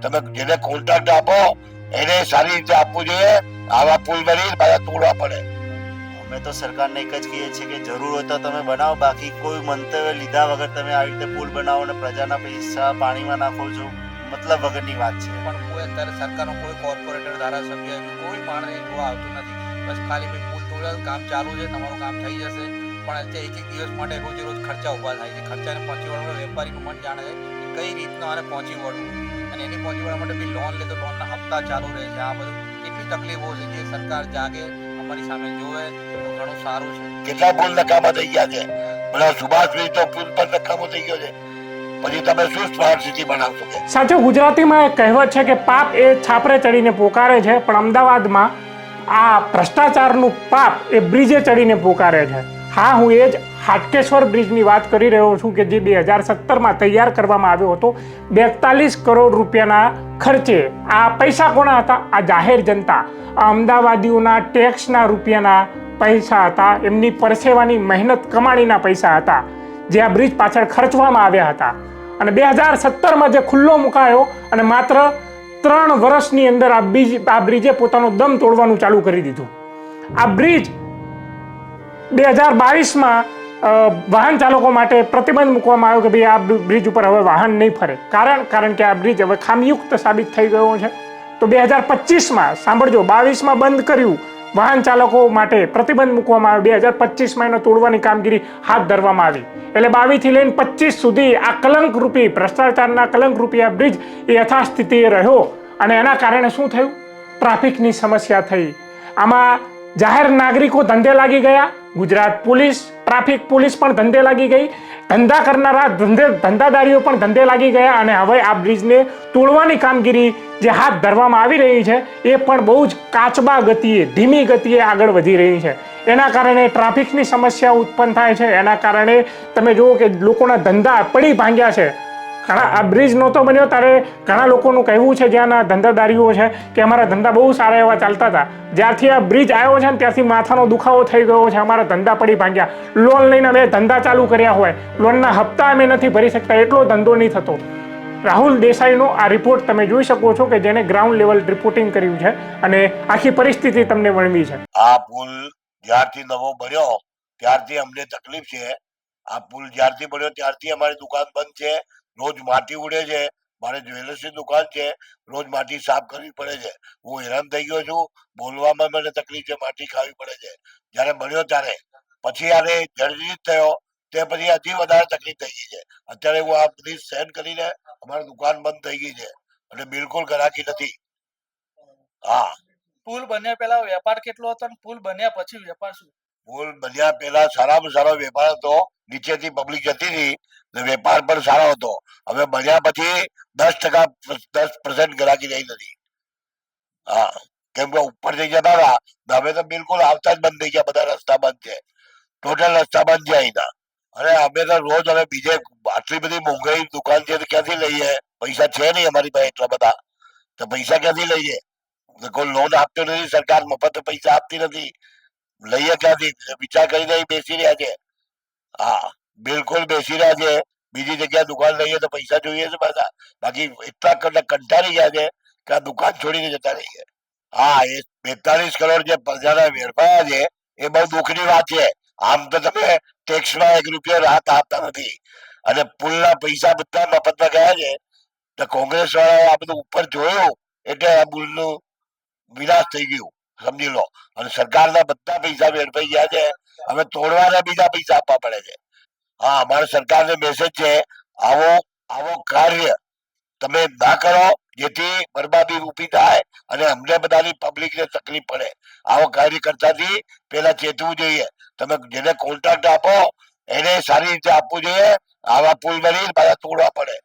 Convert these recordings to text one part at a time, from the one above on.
તમે જેને કોન્ટ્રાક્ટ આપો એને સારી રીતે આપવું જોઈએ. આવા પુલ બની પાછા તોડવા પડે. અમે તો સરકારને એક જ કહીએ છીએ કે જરૂર હોય તો તમે બનાવો, બાકી કોઈ મંતવ્ય લીધા વગર તમે આવી રીતે પુલ બનાવો અને પ્રજાના પૈસા પાણીમાં નાખો છો, મતલબ વગરની વાત છે. પણ કોઈ અત્યારે સરકારનો કોઈ કોર્પોરેટર ધારાસભ્ય કોઈ માણસ જોવા આવતું નથી. બસ ખાલી ભાઈ પુલ તોડ્યા, કામ ચાલુ છે, તમારું કામ થઈ જશે. પણ અત્યારે એક દિવસ માટે રોજ રોજ ખર્ચા ઊભા થાય છે. ખર્ચાને પહોંચી વળવા વેપારીનું મન જાણે છે કે કઈ રીતના આને પહોંચી વળવું, અને એની પહોંચી વળવા માટે બી લોન લે તો લોનના હપ્તા ચાલુ રહે છે. આ બધું કેટલી તકલીફો છે. જે સરકાર જાગે, અમારી સામે જોવે તો ઘણું સારું છે. કેટલા પુલ નકામા થઈ ગયા છે. બધા સુભાષ બ્રિજ તો પુલ પર નકામો થઈ ગયો છે. પછી તમે શું સ્માર્ટ સિટી બનાવશો? સાચો ગુજરાતીમાં એક કહેવત છે કે પાપ એ છાપરે ચડીને પોકારે છે, પણ અમદાવાદમાં આ ભ્રષ્ટાચારનું પાપ એ બ્રિજે ચડીને પોકારે છે. હા, હું એ જ હાટકેશ્વર બ્રિજની વાત કરી રહ્યો છું કે જે 2017માં તૈયાર કરવામાં આવ્યો હતો 42 કરોડ રૂપિયાના ખર્ચે. આ પૈસા કોના હતા? આ જાહેર જનતા, આ અમદાવાદીઓના ટેક્સના રૂપિયાના પૈસા હતા, એમની પરસેવાની મહેનત કમાણીના પૈસા હતા જે આ બ્રિજ પાછળ ખર્ચવામાં આવ્યા હતા. અને 2017માં જે ખુલ્લો મુકાયો અને માત્ર 3 વર્ષની અંદર આ બ્રિજે પોતાનો દમ તોડવાનું ચાલુ કરી દીધું. આ બ્રિજ 2022માં વાહન ચાલકો માટે પ્રતિબંધ મૂકવામાં આવ્યો કે ભાઈ આ બ્રિજ ઉપર હવે વાહન નહીં ફરે. કારણ કે આ બ્રિજ હવે ખામીયુક્ત સાબિત થઈ ગયો છે. તો 2025માં સાંભળજો, 22માં બંધ કર્યું, વાહન ચાલકો માટે પ્રતિબંધ મૂકવામાં આવ્યો. 2025માં એનો તોડવાની કામગીરી હાથ ધરવામાં આવી. એટલે 22 થી લઈને 25 સુધી આ કલંકરૂપી ભ્રષ્ટાચારના કલંકરૂપી આ બ્રિજ એ યથાસ્થિતિએ રહ્યો. અને એના કારણે શું થયું? ટ્રાફિકની સમસ્યા થઈ. આમાં જાહેર નાગરિકો ધંધે લાગી ગયા, ગુજરાત પોલીસ, ટ્રાફિક પોલીસ પણ ધંધે લાગી ગઈ, ધંધા કરનારા ધંધાદારીઓ પણ ધંધે લાગી ગયા. અને હવે આ બ્રિજને તોડવાની કામગીરી જે હાથ ધરવામાં આવી રહી છે એ પણ બહુ જ કાચબા ગતિએ, ધીમી ગતિએ આગળ વધી રહી છે. એના કારણે ટ્રાફિકની સમસ્યા ઉત્પન્ન થાય છે. એના કારણે તમે જુઓ કે લોકોના ધંધા પડી ભાંગ્યા છે. આ બ્રિજ નહોતો બન્યો ત્યારે ઘણા લોકોનું કહેવું છે, જ્યાંના ધંધાદારીઓ છે, કે અમારા ધંધા બહુ સારા એવા ચાલતા હતા. જ્યારથી આ બ્રિજ આવ્યો છે ને ત્યારથી માથાનો દુખાવો થઈ ગયો છે. અમારા ધંધા પડી ભાંગ્યા. લોન લઈને અમે ધંધા ચાલુ કર્યા હોય, લોનના હપ્તા અમે નથી ભરી શકતા, એટલો ધંધો નહીં થતો. રાહુલ દેસાઈનો આ રિપોર્ટ તમે જોઈ શકો છો કે જેને ગ્રાઉન્ડ લેવલ રિપોર્ટિંગ કર્યું છે અને આખી પરિસ્થિતિ તમને વર્ણવી છે. આ પુલ જ્યારથી નવો બન્યો ત્યારથી અમને તકલીફ છે. આ પુલ જ્યારથી બન્યો ત્યારથી અમારી દુકાન બંધ છે. રોજ માટી ઉડે છે. મારે જ્વેલર્સની દુકાન છે, રોજ માટી સાફ કરવી પડે છે. હું હેરાન થઈ ગયો છું. બોલવામાં મને તકલીફ છે, માટી ખાવી પડે છે. જયારે બન્યો ત્યારે, પછી આને જર્જરિત થયો તે પછી હજી વધારે તકલીફ થઈ ગઈ છે. અત્યારે હું આ બધી સહન કરીને અમારી દુકાન બંધ થઈ ગઈ છે અને બિલકુલ ગ્રાહકી નથી. હા, પુલ બન્યા પહેલા વેપાર કેટલો હતો અને પુલ બન્યા પછી વેપાર શું? પુલ બન્યા પહેલા સારામાં સારો વેપાર હતો. નીચેથી પબ્લિક જતી હતી ને વેપાર પણ સારો હતો. હવે બન્યા પછી 10% ગ્રાહકી રહી નથી. હા, કેમ કે ઉપર થઈ જતા હતા, હવે તો બિલકુલ આવતા જ બંધ થઈ ગયા. બધા રસ્તા બંધ છે, ટોટલ રસ્તા બંધ છે અહીંના. અરે અમે તો રોજ હવે બીજે આટલી બધી મોંઘાઈ દુકાન છે તો ક્યાંથી લઈએ? પૈસા છે નહીં અમારી પાસે એટલા બધા, તો પૈસા ક્યાંથી લઈએ? કોઈ લોન આપતો નથી, સરકાર મફત પૈસા આપતી નથી, લઈએ ક્યાંથી? વિચાર કરીને બેસી રહ્યા છે. હા, બિલકુલ બેસી રહ્યા છે. બીજી જગ્યાએ દુકાન લઈએ તો પૈસા જોઈએ છે બધા. બાકી એટલા કંટાળી ગયા છે કે આ દુકાન છોડીને જતા રહી છે. હા, એ 42 કરોડ જે પ્રજાના વેડફાયા છે એ બહુ દુઃખની વાત છે. આમ તો તમે ટેક્સમાં 1 રૂપિયો રાહત આપતા નથી અને પુલના પૈસા બધા મફતમાં ગયા છે. તો કોંગ્રેસ વાળાએ આ બધું ઉપર જોયું એટલે આ પુલનું વિનાશ થઈ ગયું, સમજી લો. અને સરકારના બધા પૈસા વેડફાઈ ગયા છે. હવે તોડવાના બીજા પૈસા આપવા પડે છે. હા, અમારા સરકારને મેસેજ છે, આવો કાર્ય તમે ના કરો જેથી બરબાદી ઊભી થાય અને અમને બધાની પબ્લિકને તકલીફ પડે. આવો કાર્ય કરતાથી પેલા ચેતવું જોઈએ. તમે જેને કોન્ટ્રાક્ટ આપો એને સારી રીતે આપવું જોઈએ. આવા પુલ બની પાછા તોડવા પડે.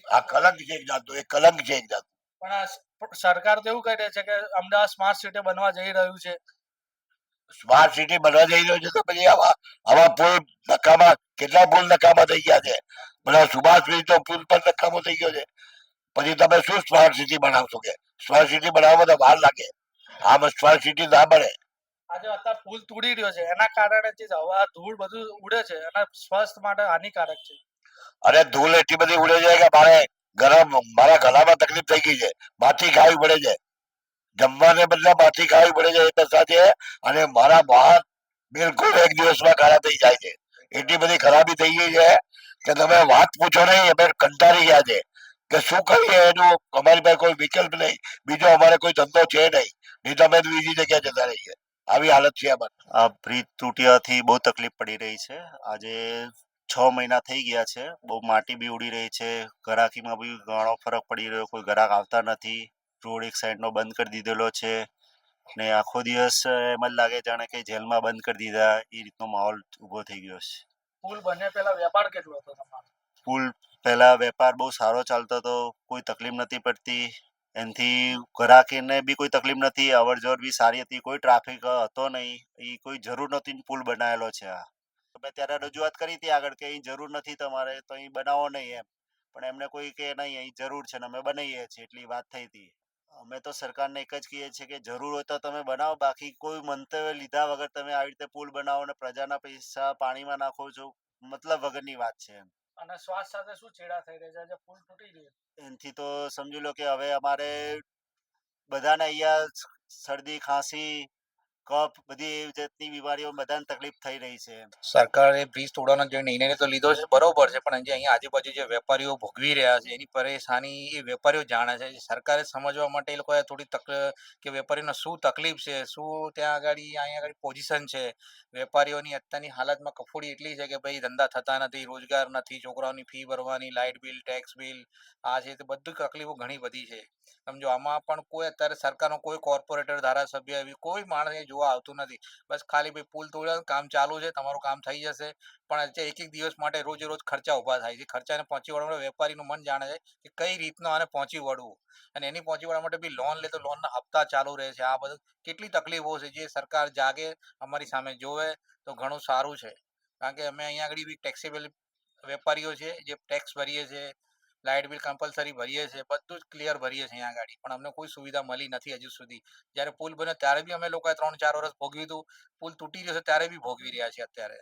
આ કલંક છે એક જાતનો, એ કલંક છે એક જાતનો. પણ આ સરકાર તો એવું કહે છે કે અમદાવાદ સ્માર્ટ સિટી બનવા જઈ રહ્યું છે. સ્માર્ટ સિટી બનવા જઈ રહ્યો છે તો પછી આવા પુલ નકામા, કેટલા પુલ નકામા થઈ ગયા છે. બધા સુભાષ બ્રિજ તો પુલ પર નકામો થઈ ગયો છે. પછી તમે શું સ્માર્ટ સિટી બનાવશો? કે સ્માર્ટ સિટી બનાવવામાં તો વાર લાગે. આમાં સ્માર્ટ સિટી ના બને. આજે અત્યારે પુલ તૂટી રહ્યો છે, એના કારણે જે હવા ધૂળ બધું ઉડે છે અને સ્વાસ્થ્ય માટે હાનિકારક છે. અરે ધૂળ એટલી બધી ઉડે છે કે મારે મારા ગળામાં તકલીફ થઈ ગઈ છે, માથી ખાવી પડે છે, જમવાને બદલે માથી ખાવી પડે છે એ દશા છે. અને મારા વાહન બિલકુલ એક દિવસમાં કાળા થઈ જાય છે. એટલી બધી ખરાબી થઈ ગઈ છે કે તમે વાત પૂછો નહીં, અમે કંટાળી ગયા છે કે શું કરીએ એનું. અમારી પાસે કોઈ વિકલ્પ નહીં, બીજો અમારે કોઈ ધંધો છે નહીં તો અમે બીજી જગ્યાએ જતા રહીએ. આવી હાલત છે અમારી. આ બ્રિજ તૂટ્યાથી બહુ તકલીફ પડી રહી છે. આજે 6 મહિના થઈ ગયા છે. બહુ માટી બી ઉડી રહી છે. ઘરાકીમાં બી ઘણો ફરક પડી રહ્યો. કોઈ ગ્રાહક આવતા નથી. રોડ એક સાઈડનો બંધ કરી દીધેલો છે ને આખો દિવસ એમ જ લાગે જાણે કે જેલમાં બંધ કરી દીધા એ રીતનો માહોલ ઊભો થઈ ગયો છે. પુલ બન્યા પહેલા વેપાર કેટલો હતો તમારો? પુલ પહેલા વેપાર બહુ સારો ચાલતો હતો, કોઈ તકલીફ નથી પડતી. એનાથી ગ્રાહકીને બી કોઈ તકલીફ નથી, અવર જવર બી સારી હતી, કોઈ ટ્રાફિક હતો નહીં. એ કોઈ જરૂર નહોતી ને પુલ બનાવેલો છે. આ મેં ત્યારે રજૂઆત કરી હતી આગળ કે અહીં જરૂર નથી તમારે તો અહીં બનાવો નહીં એમ, પણ એમને કોઈ કે નહીં અહીં જરૂર છે ને અમે બનાવીએ છીએ એટલી વાત થઈ હતી. અમે તો સરકારને એક જ કહીએ છીએ કે જરૂર હોય તો તમે બનાવો, બાકી કોઈ મંતવ્ય લીધા વગર તમે આવી રીતે પુલ બનાવો ને પ્રજાના પૈસા પાણીમાં નાખો છો, મતલબ વગરની વાત છે એમ. અને શ્વાસ સાથે શું છેડા થઈ રહ્યા છે જે પુલ તૂટી ગયો? એનાથી તો સમજી લો કે હવે અમારે બધાને અહીંયા શરદી ખાંસી કફ બધી એવી જાતની બીમારીઓ બધાને તકલીફ થઈ રહી છે. સરકારે બ્રિજ તોડવાનો જે નિર્ણય તો લીધો છે બરોબર છે, પણ જે અહીંયા આજુબાજુ જે વેપારીઓ ભોગવી રહ્યા છે એની પરેશાની એ વેપારીઓ જાણે છે. સરકારે સમજવા માટે એ લોકોએ થોડી કે વેપારીઓને શું તકલીફ છે, શું ત્યાં આગળ અહીંયા આગળ પોઝિશન છે. વેપારીઓની અત્યારની હાલતમાં કફોડી એટલી છે કે ભાઈ ધંધા થતા નથી, રોજગાર નથી, છોકરાઓની ફી ભરવાની, લાઇટ બિલ, ટેક્સ બિલ, આ છે તે બધી તકલીફો ઘણી બધી છે. સમજો આમાં પણ કોઈ અત્યારે સરકારનો કોઈ કોર્પોરેટર, ધારાસભ્ય એવી કોઈ માણસ અહીં જોવા આવતું નથી. બસ ખાલી ભાઈ પુલ તોડ્યો, કામ ચાલુ છે, તમારું કામ થઈ જશે. પણ એક એક દિવસ માટે રોજે રોજ ખર્ચા ઊભા થાય છે. ખર્ચાને પહોંચી વળવા માટે વેપારીનું મન જાણે છે કે કઈ રીતના આને પહોંચી વળવું, અને એની પહોંચી વળવા માટે બી લોન લે તો લોનના હપ્તા ચાલુ રહે છે. આ બધું કેટલી તકલીફો છે. જે સરકાર જાગે, અમારી સામે જોવે તો ઘણું સારું છે. કારણ કે અમે અહીંયા આગળ બી ટેક્સેબલ વેપારીઓ છે, જે ટેક્સ ભરીએ છીએ, લાઇટ બિલ કમ્પલસરી ભરીએ છીએ, બધું જ ક્લિયર ભરીએ છીએ અહીંયા આગળ, પણ અમને કોઈ સુવિધા મળી નથી હજુ સુધી. જ્યારે પુલ બન્યો ત્યારે બી અમે લોકોએ 3-4 વર્ષ ભોગવ્યું હતું. પુલ તૂટી રહ્યો છે ત્યારે બી ભોગવી રહ્યા છીએ અત્યારે.